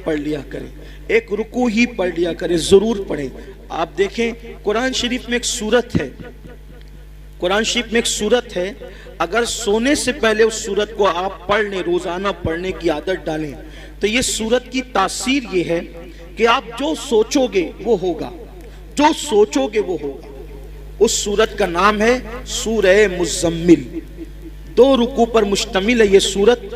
पढ़ लिया करें, एक रुकू ही पढ़ लिया करें, जरूर पढ़ें। आप देखें कुरान शरीफ में एक सूरत है, कुरान शरीफ में एक सूरत है, अगर सोने से पहले उस सूरत को आप पढ़ लें, रोजाना पढ़ने की आदत डालें, तो ये सूरत की तासीर ये है कि आप जो सोचोगे वो होगा, जो सोचोगे वो होगा। उस सूरत का नाम है सूरह मुज़म्मिल। 2 रुकू पर मुश्तमिल है ये सूरत,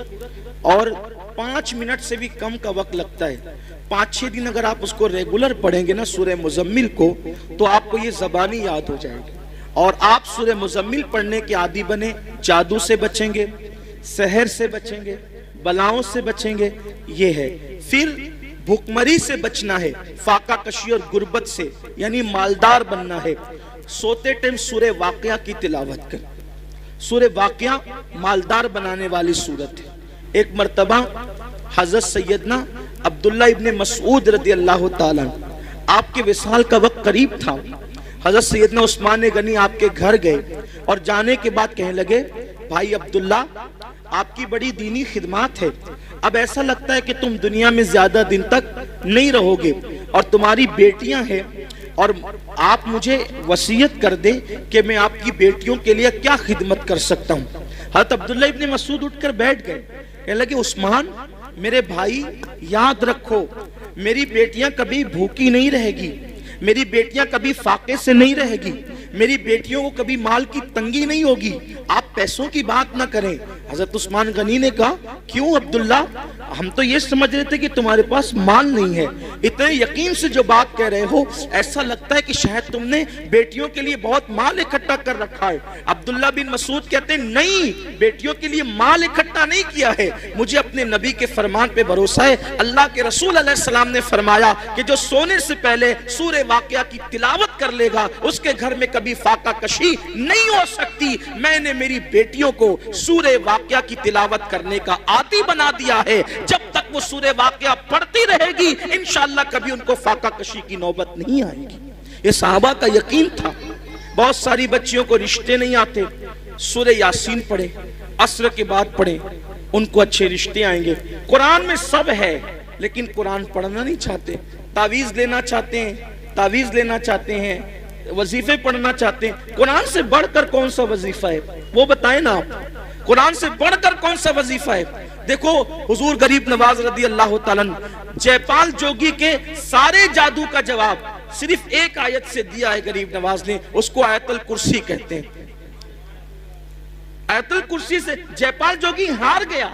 और 5 मिनट से भी कम का वक्त लगता है। 5-6 दिन अगर आप उसको रेगुलर पढ़ेंगे ना सूरह मुज़म्मिल को, तो आपको ये ज़बानी याद हो जाएगी और आप सूरह मुज़म्मिल पढ़ने के आदी बने। जादू से बचेंगे, सहर से बचेंगे, बलाओं से बचेंगे, ये है। फिर भुखमरी से बचना है, फाका कशी और गुर्बत से, यानी मालदार बनना है। सोते टाइम सूरह वाक़िया की तिलावत कर। सूरह वाक़िया मालदार बनाने वाली सूरत है। एक मर्तबा हजरत सैयदना अब्दुल्ला इब्ने मसऊद रदी अल्लाह ताला, आपके विसाल का वक्त करीब था। हजरत सैयदना उस्मान गनी आपके घर गए और जाने के बाद कहने लगे, भाई अब्दुल्ला, आपकी बड़ी दीनी खिदमत है, अब ऐसा लगता है कि तुम दुनिया में ज्यादा दिन तक नहीं रहोगे और तुम्हारी बेटियां हैं, और आप मुझे वसीयत कर दे कि मैं आपकी बेटियों के लिए क्या खिदमत कर सकता हूँ। हज़रत अब्दुल्ला इब्ने मसूद उठकर बैठ गए, कहने लगे, उस्मान मेरे भाई, याद रखो मेरी बेटियां कभी भूखी नहीं रहेगी, मेरी बेटियां कभी फाके से नहीं रहेगी, मेरी बेटियों को कभी माल की तंगी नहीं होगी, आप पैसों की बात ना करें। हजरत उस्मान गनी ने कहा, क्यों अब्दुल्ला, हम तो ये समझ रहे थे कि तुम्हारे पास माल नहीं है, इतने यकीन से जो बात कह रहे हो, ऐसा लगता है कि शायद तुमने बेटियों के लिए बहुत माल इकट्ठा कर रखा है। अब्दुल्ला बिन मसूद कहते हैं, नहीं, बेटियों के लिए माल इकट्ठा नहीं किया है, मुझे अपने नबी के फरमान पे भरोसा है। अल्लाह के रसूल अलैहिस्सलाम ने फरमाया कि जो सोने से पहले सूरह वाक़िया की तिलावत कर लेगा, उसके घर में कभी फाका कशी नहीं हो सकती। मैंने मेरी बेटियों को सूरह वाक़िया की तिलावत करने का आदी बना दिया है। जब तक वो सूरह वाक़िया पढ़ती रहेगी, इंशाअल्लाह कभी उनको फाका कशी की नौबत नहीं आएगी। ये सहाबा का यकीन था। बहुत सारी बच्चियों को रिश्ते नहीं आते, सूरह यासीन पढ़े, असर के बाद पढ़े, उनको अच्छे रिश्ते आएंगे। कुरान में सब है, लेकिन कुरान पढ़ना नहीं चाहते, तावीज लेना चाहते हैं, तावीज लेना चाहते हैं, वजीफे पढ़ना चाहते हैं। कुरान से बढ़कर कौन सा वजीफा है वो बताएं ना आप, कुरान से बढ़कर कौन सा वजीफा है। देखो हुजूर गरीब नवाज रदी अल्लाह ताला जयपाल जोगी के सारे जादू का जवाब सिर्फ एक आयत से दिया है गरीब नवाज ने, उसको आयतुल कुर्सी कहते हैं। आयतुल कुर्सी से जयपाल जोगी हार गया,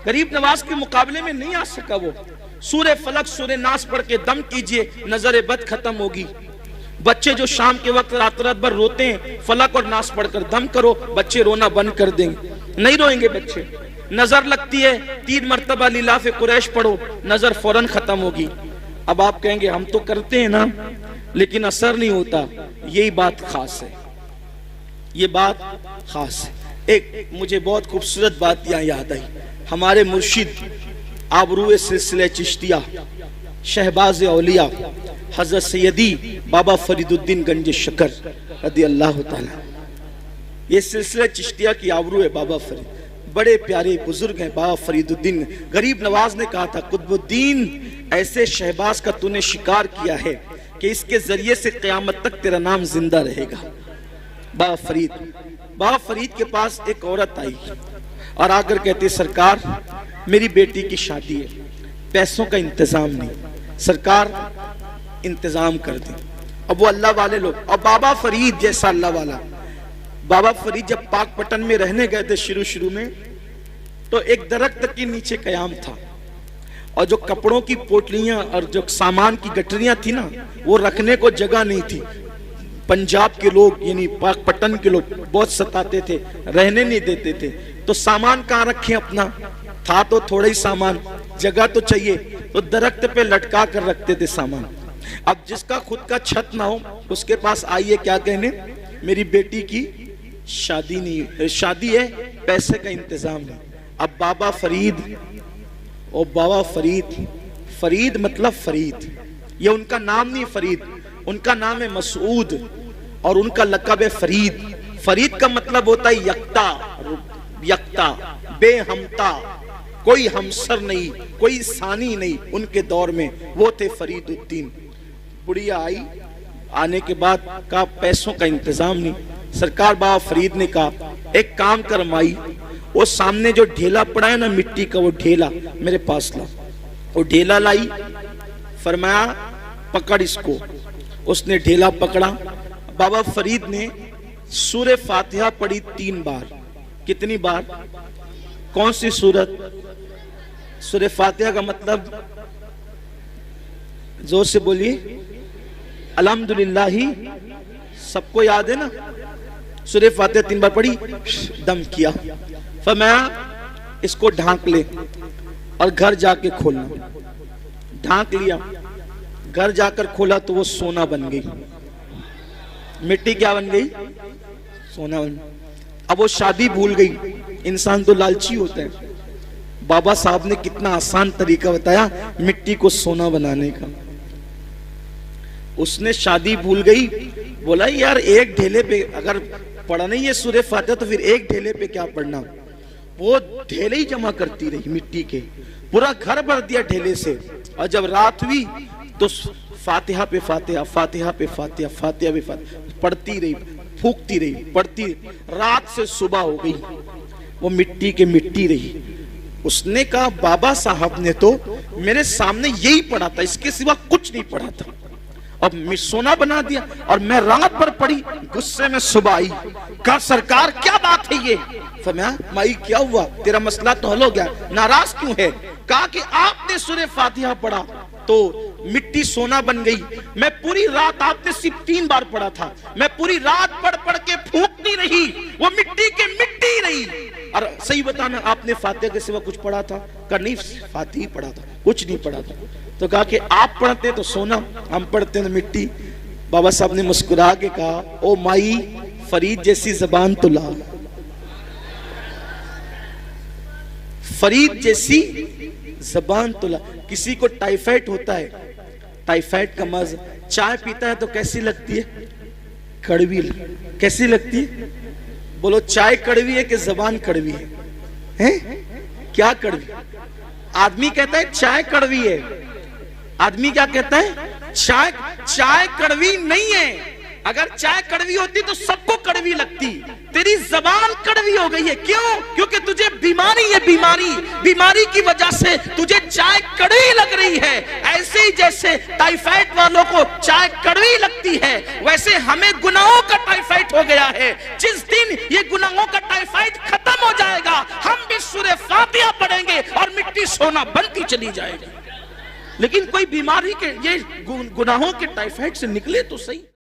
गरीब नवाज के मुकाबले में नहीं आ सका। वो सूरह फलक सूरह नास पढ़ के दम कीजिए, नजर बद खत्म होगी। बच्चे जो शाम के वक्त रात रात भर रोते हैं, फलक और नास पढ़कर दम करो, बच्चे रोना बंद कर देंगे, नहीं रोएंगे बच्चे। नजर लगती है, 3 मरतबा लिलाफ कुरैश पढ़ो, नजर फौरन खत्म होगी। अब आप कहेंगे हम तो करते हैं ना, लेकिन असर नहीं होता। यही बात खास है, ये बात खास है। एक मुझे बहुत खूबसूरत बात यहाँ याद आई। हमारे मुर्शिद आबरूए सिलसिले चिश्तिया शहबाज औलिया हजरत सैयदी बाबा फरीदुद्दीन गंज शकर रदी अल्लाह ताला, ये सिलसिला चिश्तिया की आबरू है। बाबा फरीद बड़े प्यारे बुजुर्ग हैं, बाबा फरीदुद्दीन। गरीब नवाज ने कहा था, कुतुबुद्दीन ऐसे शहबाज का तूने शिकार किया है कि इसके जरिए से क़यामत तक तेरा नाम जिंदा रहेगा। बाबा फरीद के पास एक औरत आई और आकर कहती, सरकार मेरी बेटी की शादी है, पैसों का इंतजाम नहीं, सरकार इंतजाम कर दे। अब वो अल्लाह वाले लोग, और बाबा फरीद जैसा अल्लाह वाला, बाबा फरीद जब पाकपटन में रहने गए थे शुरू में, तो एक दरख्त के नीचे कयाम था, और जो कपड़ों की पोटलियां और जो सामान की गठरियां थी ना, वो रखने को जगह नहीं थी। पंजाब के लोग यानी पाकपटन के लोग बहुत सताते थे, रहने नहीं देते थे। तो सामान कहाँ रखें अपना, था तो थोड़ा ही सामान, जगह तो चाहिए, तो दरख्त पे लटका कर रखते थे सामान। अब जिसका खुद का छत ना हो, उसके पास आइए क्या कहने, मेरी बेटी की शादी नहीं, शादी है, पैसे का इंतजाम नहीं। अब बाबा फरीद, और बाबा फरीद, फरीद मतलब फरीद, ये उनका नाम नहीं फरीद, उनका नाम है मसूद और उनका लक़ब है फरीद। फरीद का मतलब होता है यक्ता, यक्ता, बेहमता, कोई हमसर नहीं, कोई सानी नहीं उनके दौर में, वो थे फरीदुद्दीन। बुढ़िया आई, आने के बाद कहा पैसों का इंतजाम नहीं। सरकार बाबा फरीद ने कहा एक काम कर माई, वो सामने जो ढेला पड़ा है ना मिट्टी का, वो ढेला मेरे पास ला। वो ढेला लाई, फरमाया पकड़ इसको। उसने ढेला पकड़ा। बाबा फरीद ने सूरह फातिहा पढ़ी 3 बार। कितनी बार? कौन सी सूरत? सूरह फातिहा का मतलब जोर से बोलिए, अल्हम्दुलिल्लाही। सबको याद है ना? सूरह फातिहा 3 बार पढ़ी, दम किया, फरमाया इसको ढांक ले और घर जाके खोलना। ढांक लिया, घर जाकर खोला तो वो सोना बन गई। मिट्टी क्या बन गई? सोना बन। अब वो शादी भूल गई। इंसान तो लालची होता है। बाबा साहब ने कितना आसान तरीका बताया मिट्टी को सोना बनाने का। उसने शादी भूल गई, बोला यार एक ढेले पे अगर पढ़ा नहीं है सूरह फातिहा तो फिर एक ढेले पे क्या पढ़ना। वो ढेले ही जमा करती रही मिट्टी के, पूरा घर भर दिया ढेले से। और जब रात हुई तो फातिहा पे फातिहा, फातिहा पे फातिहा, फातिहा पे फातिहा पढ़ती रही, फूकती रही, पढ़ती। रात से सुबह हो गई, वो मिट्टी के मिट्टी रही। उसने कहा बाबा साहब ने तो मेरे सामने यही पढ़ा था, इसके सिवा कुछ नहीं पढ़ा था, अब सोना बना दिया। और मैं रात भर पढ़ी, गुस्से में सुबह आई, कहा सरकार क्या बात है ये? फरमाया माई क्या हुआ, तेरा मसला तो हल हो गया, नाराज क्यों है? कहा कि आपने सूरह फातिहा पढ़ा तो मिट्टी सोना बन गई। मैं पूरी रात, आपने सिर्फ 3 बार पढ़ा था, मैं पूरी रात पढ़ पढ़ के फूकती रही, वो मिट्टी के मिट्टी रही। और सही बताना आपने फातिहा के सिवा कुछ पढ़ा था? कहा नहीं, फातिहा पढ़ा था, कुछ नहीं पढ़ा था। तो कहा कि आप पढ़ते तो सोना, हम पढ़ते तो मिट्टी। बाबा साहब ने मुस्कुरा के कहा ओ माई, फरीद जैसी जबान तो ला, फरीद जैसी जबान तो ला। किसी को टाइफाइड होता है, टाइफाइड का मर्ज, चाय पीता है तो कैसी लगती है? कड़वी। कैसी लगती है? बोलो चाय कड़वी है कि जबान कड़वी है? हैं? क्या कड़वी? आदमी कहता है चाय कड़वी है, आदमी क्या कहता है? चाय कड़वी नहीं है। अगर चाय कड़वी होती तो सबको कड़वी लगती। तेरी जबान कड़वी हो गई है, क्यों? क्योंकि तुझे बीमारी है, बीमारी की वजह से तुझे चाय कड़वी लग रही है। ऐसे ही जैसे टाइफाइड वालों को चाय कड़वी लगती है, वैसे हमें गुनाहों का टाइफाइड हो गया है। जिस दिन ये गुनाहों का टाइफाइड खत्म हो जाएगा, हम भी सूरह फातिहा पढ़ेंगे और मिट्टी सोना बनती चली जाएगी। लेकिन कोई बीमारी के, ये गुनाहों के टाइफाइड से निकले तो सही।